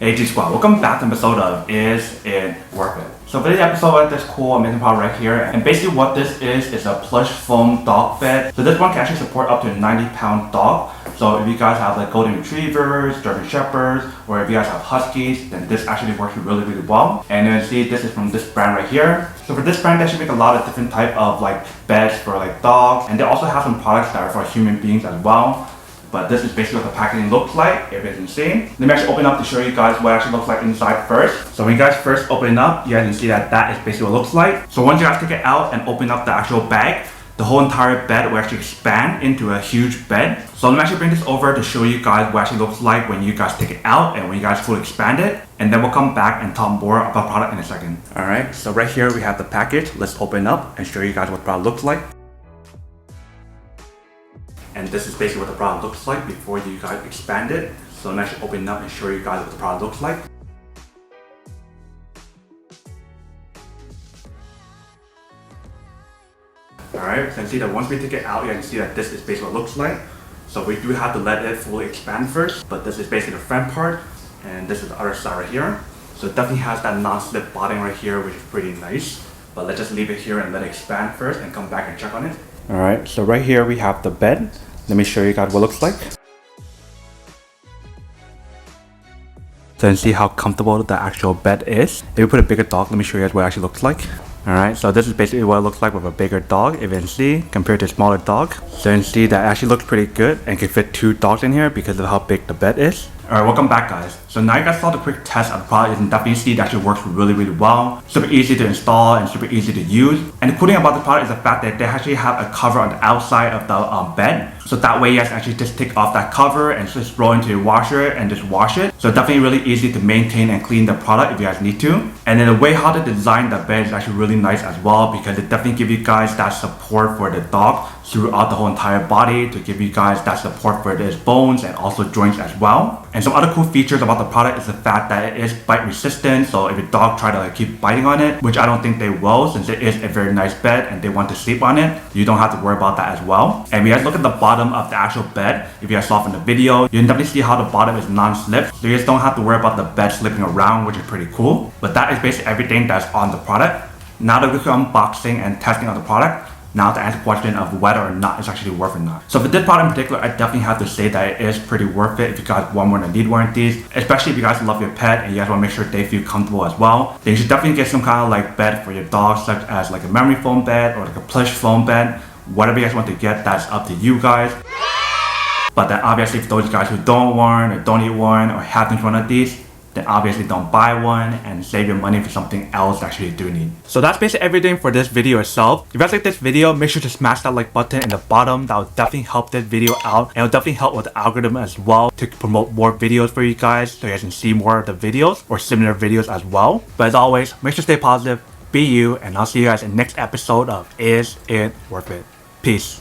Hey G Squad, welcome back to an episode of Is It Worth It? So for this episode, I have this cool amazing product right here, and basically what this is a plush foam dog bed. So this one can actually support up to a 90-pound dog. So if you guys have like golden retrievers, German shepherds, or if you guys have huskies, then this actually works really well. And you can see this is from this brand right here. So for this brand, they actually make a lot of different type of like beds for like dogs, and they also have some products that are for human beings as well. But this is basically what the packaging looks like, if you can see. Let me actually open up to show you guys what it actually looks like inside first. So when you guys first open it up, you guys can see that that is basically what it looks like. So once you guys take it out and open up the actual bag, the whole entire bed will actually expand into a huge bed. So let me actually bring this over to show you guys what it actually looks like when you guys take it out and when you guys fully expand it. And then we'll come back and talk more about the product in a second. Alright, so right here we have the package. Let's open it up and show you guys what the product looks like. And this is basically what the product looks like before you guys expand it. So I'm actually open it up and show you guys what the product looks like. Alright, so you can see that once we take it out, you can see that this is basically what it looks like. So we do have to let it fully expand first, but this is basically the front part, and this is the other side right here. So it definitely has that non-slip bottom right here, which is pretty nice. But let's just leave it here and let it expand first and come back and check on it. Alright, so right here we have the bed. Let me show you guys what it looks like. So you can see how comfortable the actual bed is. If you put a bigger dog, let me show you guys what it actually looks like. Alright, so this is basically what it looks like with a bigger dog, if you can see, compared to a smaller dog. So you can see that it actually looks pretty good and can fit 2 dogs in here because of how big the bed is. Alright, welcome back guys. So now you guys saw the quick test of the product, and definitely see it actually works really well. Super easy to install and super easy to use. And the cool thing about the product is the fact that they actually have a cover on the outside of the bed. So that way you guys actually just take off that cover and just roll into your washer and just wash it. So definitely really easy to maintain and clean the product if you guys need to. And then the way how they design the bed is actually really nice as well, because it definitely give you guys that support for the dog throughout the whole entire body, to give you guys that support for his bones and also joints as well. And some other cool features about the product is the fact that it is bite resistant. So if your dog try to like keep biting on it, which I don't think they will, since it is a very nice bed and they want to sleep on it, you don't have to worry about that as well. And if you guys look at the bottom of the actual bed, if you guys saw from the video, you can definitely see how the bottom is non-slip. So you guys don't have to worry about the bed slipping around, which is pretty cool. But that is basically everything that's on the product. Now that we're unboxing and testing on the product, now to answer the question of whether or not it's actually worth it or not. So for this product in particular, I definitely have to say that it is pretty worth it if you guys want more than need warranties, especially if you guys love your pet and you guys want to make sure they feel comfortable as well. Then you should definitely get some kind of like bed for your dog, such as like a memory foam bed or like a plush foam bed. Whatever you guys want to get, that's up to you guys. But then obviously for those guys who don't want or don't need one or have one of these, then obviously don't buy one and save your money for something else that you do need. So that's basically everything for this video itself. If you guys like this video, make sure to smash that like button in the bottom. That will definitely help this video out, and it will definitely help with the algorithm as well to promote more videos for you guys, so you guys can see more of the videos or similar videos as well. But as always, make sure to stay positive, be you, and I'll see you guys in the next episode of Is It Worth It? Peace.